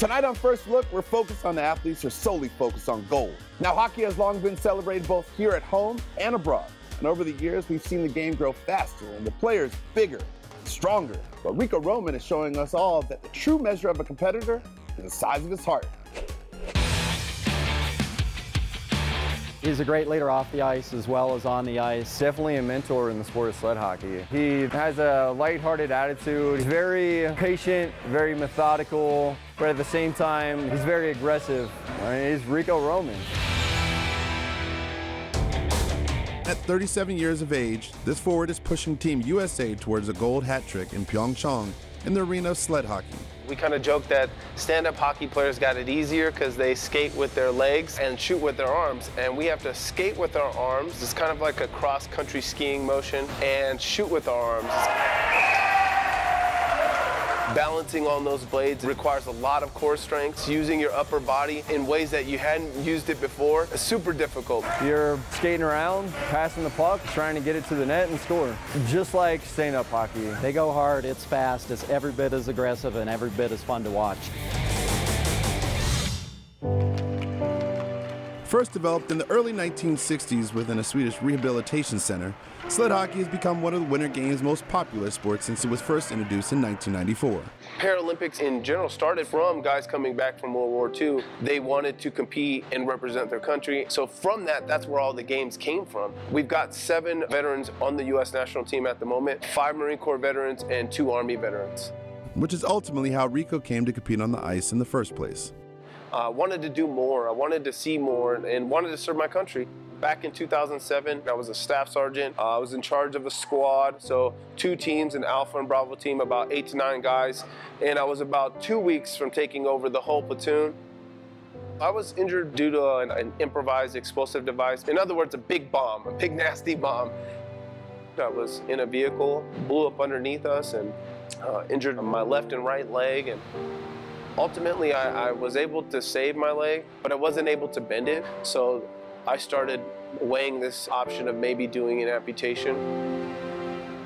Tonight on First Look, we're focused on the athletes who are solely focused on gold. Now, hockey has long been celebrated both here at home and abroad. And over the years, we've seen the game grow faster and the players bigger, stronger. But Rico Roman is showing us all that the true measure of a competitor is the size of his heart. He's a great leader off the ice as well as on the ice. Definitely a mentor in the sport of sled hockey. He has a lighthearted attitude. He's very patient, very methodical, but at the same time, he's very aggressive. He's Rico Roman. At 37 years of age, this forward is pushing Team USA towards a gold hat trick in Pyeongchang in the arena of sled hockey. We kind of joke that stand-up hockey players got it easier because they skate with their legs and shoot with their arms, and we have to skate with our arms. It's kind of like a cross-country skiing motion, and shoot with our arms. Balancing on those blades requires a lot of core strength. Using your upper body in ways that you hadn't used it before is super difficult. You're skating around, passing the puck, trying to get it to the net and score. Just like stand-up hockey. They go hard, it's fast, it's every bit as aggressive and every bit as fun to watch. First developed in the early 1960s within a Swedish rehabilitation center, sled hockey has become one of the Winter Games' most popular sports since it was first introduced in 1994. Paralympics in general started from guys coming back from World War II. They wanted to compete and represent their country. So from that, that's where all the games came from. We've got 7 veterans on the US national team at the moment, 5 Marine Corps veterans and 2 Army veterans. Which is ultimately how Rico came to compete on the ice in the first place. I wanted to do more, I wanted to see more, and wanted to serve my country. Back in 2007, I was a staff sergeant. I was in charge of a squad, so 2 teams, an Alpha and Bravo team, about 8 to 9 guys, and I was about 2 weeks from taking over the whole platoon. I was injured due to an improvised explosive device. In other words, a big bomb, a big nasty bomb. I was in a vehicle, blew up underneath us, and injured my left and right leg. And ultimately, I was able to save my leg, but I wasn't able to bend it. So I started weighing this option of maybe doing an amputation.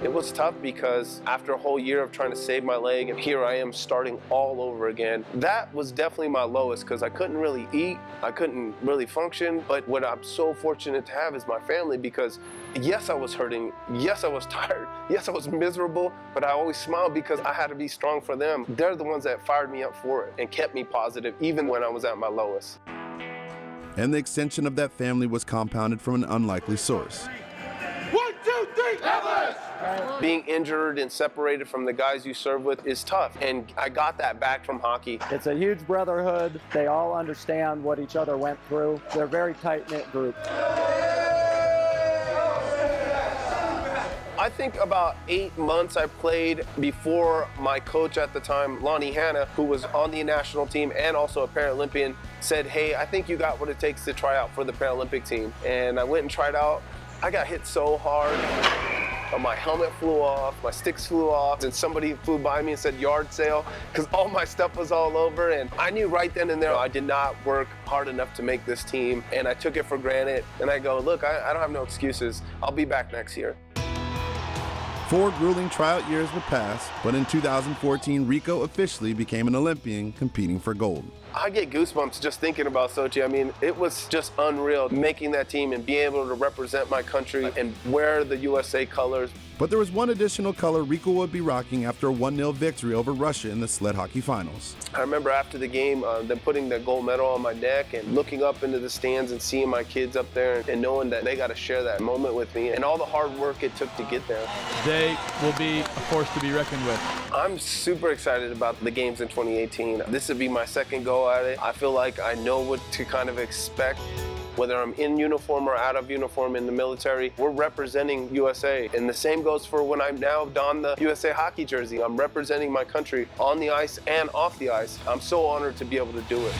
It was tough because after a whole year of trying to save my leg, and here I am starting all over again. That was definitely my lowest because I couldn't really eat, I couldn't really function. But what I'm so fortunate to have is my family, because yes, I was hurting, yes, I was tired, yes, I was miserable, but I always smiled because I had to be strong for them. They're the ones that fired me up for it and kept me positive even when I was at my lowest. And the extension of that family was compounded from an unlikely source. 1, 2, 3, Everest! Being injured and separated from the guys you serve with is tough, and I got that back from hockey. It's a huge brotherhood. They all understand what each other went through. They're a very tight-knit group. I think about 8 months I played before my coach at the time, Lonnie Hanna, who was on the national team and also a Paralympian, said, hey, I think you got what it takes to try out for the Paralympic team. And I went and tried out. I got hit so hard. My helmet flew off, my sticks flew off, and somebody flew by me and said yard sale, because all my stuff was all over. And I knew right then and there I did not work hard enough to make this team, and I took it for granted. And I go, look, I don't have no excuses. I'll be back next year. 4 grueling tryout years would pass, but in 2014, Rico officially became an Olympian competing for gold. I get goosebumps just thinking about Sochi. I mean, it was just unreal making that team and being able to represent my country and wear the USA colors. But there was one additional color Rico would be rocking after a 1-0 victory over Russia in the sled hockey finals. I remember after the game, them putting the gold medal on my neck and looking up into the stands and seeing my kids up there and knowing that they got to share that moment with me and all the hard work it took to get there. They will be a force to be reckoned with. I'm super excited about the games in 2018. This would be my second go at it. I feel like I know what to kind of expect. Whether I'm in uniform or out of uniform in the military, we're representing USA. And the same goes for when I'm now don the USA hockey jersey. I'm representing my country on the ice and off the ice. I'm so honored to be able to do it.